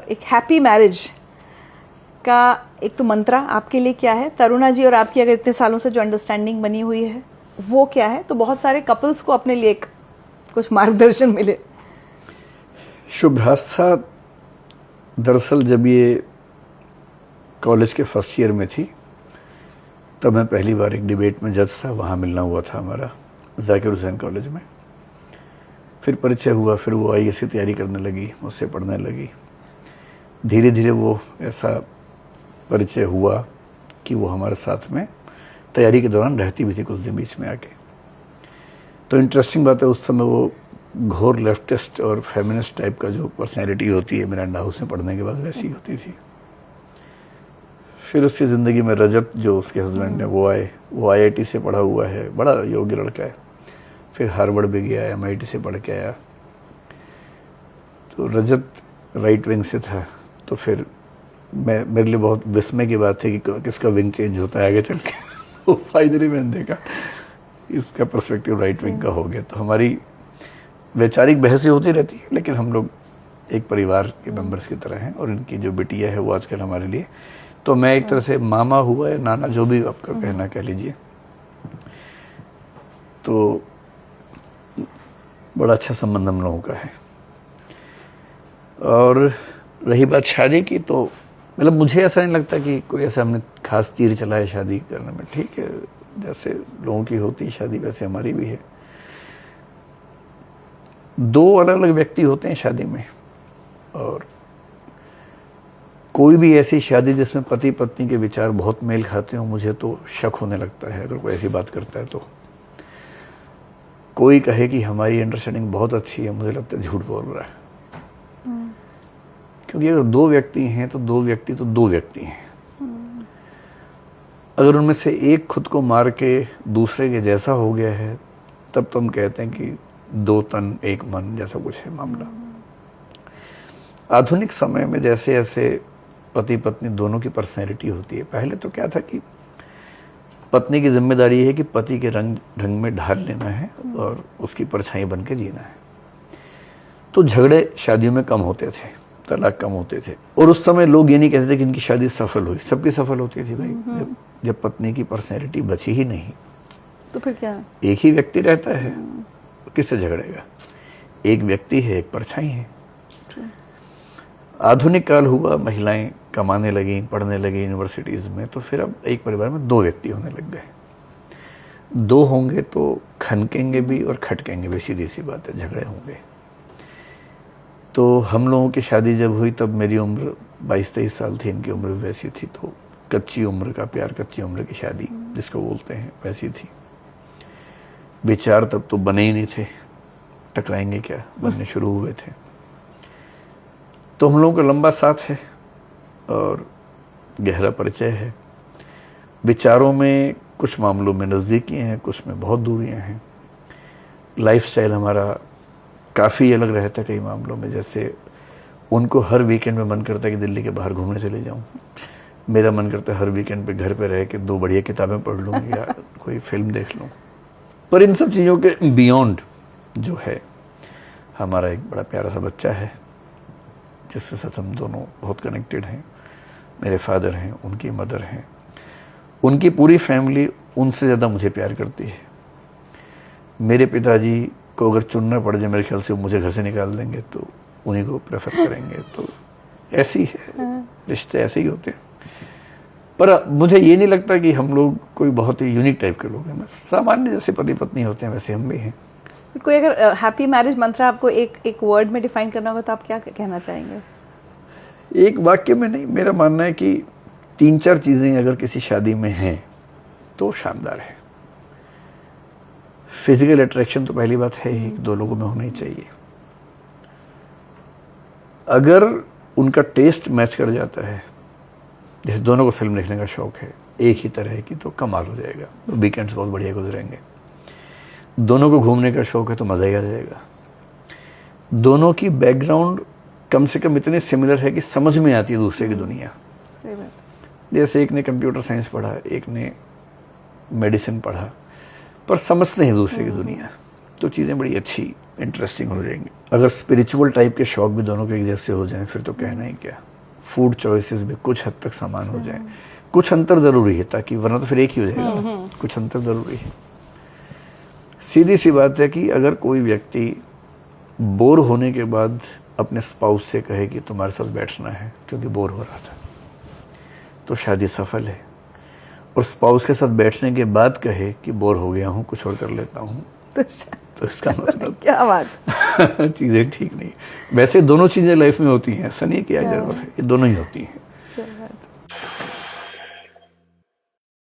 एक happy marriage का एक तो मंत्रा आपके लिए क्या है? तरुणा जी और आपकी अगर इतने सालों से जो अंडरस्टैंडिंग बनी हुई है वो क्या है? तो बहुत सारे कपल्स को अपने लिए कुछ मार्गदर्शन मिले। शुभ्रास्था दरअसल जब ये कॉलेज के फर्स्ट ईयर में थी तब मैं पहली बार एक डिबेट में जज था, वहाँ मिलना हुआ था हमारा जाकिर हुसैन कॉलेज में। फिर परिचय हुआ, फिर वो IAS की तैयारी करने लगी, मुझसे पढ़ने लगी। धीरे धीरे वो ऐसा परिचय हुआ कि वो हमारे साथ में तैयारी के दौरान रहती भी थी कुछ दिन बीच में आके। तो इंटरेस्टिंग बात है, उस समय वो घोर लेफ्टिस्ट और फेमिनिस्ट टाइप का जो पर्सनैलिटी होती है मिरांडा हाउस में पढ़ने के बाद वैसी होती थी। फिर उसकी ज़िंदगी में रजत जो उसके हस्बैंड है वो आए, वो IIT से पढ़ा हुआ है, बड़ा योग्य लड़का है। फिर हार्वर्ड भी गया, MIT से पढ़ के आया। तो रजत राइट विंग से था, तो फिर मेरे लिए बहुत विस्मय की बात थी कि किसका विंग चेंज होता है आगे चल के। वो फाइनली मैंने देखा इसका पर्सपेक्टिव राइट विंग का हो गया। तो हमारी वैचारिक बहस होती रहती है, लेकिन हम लोग एक परिवार के मेंबर्स की तरह हैं। और इनकी जो बिटिया है वो आजकल हमारे लिए, तो मैं एक तरह से मामा हुआ या नाना, जो भी आपका कहना कह लीजिए। तो बड़ा अच्छा संबंध हम लोगों का है। और रही बात शादी की, तो मतलब मुझे ऐसा नहीं लगता कि कोई ऐसा हमने खास तीर चला है शादी करने में। ठीक है, जैसे लोगों की होती है शादी वैसे हमारी भी है। दो अलग अलग व्यक्ति होते हैं शादी में, और कोई भी ऐसी शादी जिसमें पति पत्नी के विचार बहुत मेल खाते हो, मुझे तो शक होने लगता है अगर कोई ऐसी बात करता है तो। कोई कहे कि हमारी अंडरस्टैंडिंग बहुत अच्छी है, मुझे लगता है झूठ बोल रहा है। क्योंकि अगर दो व्यक्ति हैं तो दो व्यक्ति हैं। अगर उनमें से एक खुद को मार के दूसरे के जैसा हो गया है, तब तो हम कहते हैं कि दो तन एक मन जैसा कुछ है मामला। आधुनिक समय में जैसे जैसे पति पत्नी दोनों की पर्सनैलिटी होती है, पहले तो क्या था कि पत्नी की जिम्मेदारी है कि पति के ढंग में ढाल लेना है और उसकी परछाई बन के जीना है। तो झगड़े शादियों में कम होते थे, तलाक कम होते थे। और उस समय लोग ये नहीं कहते थे कि इनकी शादी सफल हुई, सबकी सफल होती थी भाई। जब पत्नी की पर्सनैलिटी बची ही नहीं तो फिर क्या, एक ही व्यक्ति रहता है, किससे झगड़ेगा? एक व्यक्ति है, एक परछाई है। आधुनिक काल हुआ, महिलाएं कमाने लगी, पढ़ने लगी यूनिवर्सिटीज में, तो फिर अब एक परिवार में दो व्यक्ति होने लग गए। दो होंगे तो खनकेंगे भी और खटकेंगे भी, सीधी सी बात है, झगड़े होंगे। तो हम लोगों की शादी जब हुई तब मेरी उम्र 22-23 साल थी, इनकी उम्र भी वैसी थी। तो कच्ची उम्र का प्यार, कच्ची उम्र की शादी जिसको बोलते हैं, वैसी थी। विचार तब तो बने ही नहीं थे, टकराएंगे क्या, बनने शुरू हुए थे। तो हम लोगों का लंबा साथ है और गहरा परिचय है। विचारों में कुछ मामलों में नज़दीकियाँ हैं, कुछ में बहुत दूरियां हैं। लाइफस्टाइल हमारा काफ़ी अलग रहता है कई मामलों में। जैसे उनको हर वीकेंड में मन करता है कि दिल्ली के बाहर घूमने चले जाऊं, मेरा मन करता है हर वीकेंड पे घर पे रह के 2 बढ़िया किताबें पढ़ लूँ या कोई फिल्म देख लूँ। पर इन सब चीज़ों के बियॉन्ड जो है, हमारा एक बड़ा प्यारा सा बच्चा है जिसके साथ हम दोनों बहुत कनेक्टेड हैं। मेरे फादर हैं, उनकी मदर हैं, उनकी पूरी फैमिली उनसे ज़्यादा मुझे प्यार करती है। मेरे पिताजी को अगर चुनना पड़ जाए, मेरे ख्याल से वो मुझे घर से निकाल देंगे, तो उन्हीं को प्रेफर करेंगे। तो ऐसी है, रिश्ते ऐसे ही होते हैं। पर मुझे ये नहीं लगता कि हम लोग कोई बहुत ही यूनिक टाइप के लोग हैं। सामान्य जैसे पति पत्नी होते हैं वैसे हम भी हैं। कोई अगर हैप्पी मैरिज मंत्र आपको एक वर्ड में डिफाइन करना होगा तो आप क्या कहना चाहेंगे? एक वाक्य में नहीं, मेरा मानना है कि 3-4 चीज़ें अगर किसी शादी में हैं तो शानदार है। फिजिकल अट्रैक्शन तो पहली बात है ही, 2 लोगों में होना ही चाहिए। अगर उनका टेस्ट मैच कर जाता है, जैसे दोनों को फिल्म देखने का शौक है एक ही तरह की, तो कमाल हो जाएगा, वीकेंड्स बहुत बढ़िया गुजरेंगे। दोनों को घूमने का शौक है तो मज़ा ही आ जाएगा। दोनों की बैकग्राउंड कम से कम इतनी सिमिलर है कि समझ में आती है दूसरे की दुनिया। सही बात। जैसे एक ने कंप्यूटर साइंस पढ़ा, एक ने मेडिसिन पढ़ा, पर समझते हैं दूसरे की दुनिया। तो चीज़ें बड़ी अच्छी इंटरेस्टिंग हो जाएंगी। अगर स्पिरिचुअल टाइप के शौक भी दोनों के एक जैसे हो जाएं फिर तो कहना ही क्या। फूड चॉइसेस भी कुछ हद तक समान हो जाएं, कुछ अंतर ज़रूरी है, ताकि वरना तो फिर एक ही हो जाएगा ना, कुछ अंतर ज़रूरी है। सीधी सी बात है कि अगर कोई व्यक्ति बोर होने के बाद अपने स्पाउस से कहे कि तुम्हारे साथ बैठना है क्योंकि बोर हो रहा था, तो शादी सफल है। और स्पाउस के साथ बैठने के बाद कहे कि बोर हो गया हूँ, कुछ और कर लेता हूँ, तो इसका मतलब क्या बात। चीज़ें ठीक नहीं। वैसे दोनों चीज़ें लाइफ में होती हैं, ऐसा नहीं किया जरूर है, ये दोनों ही होती हैं।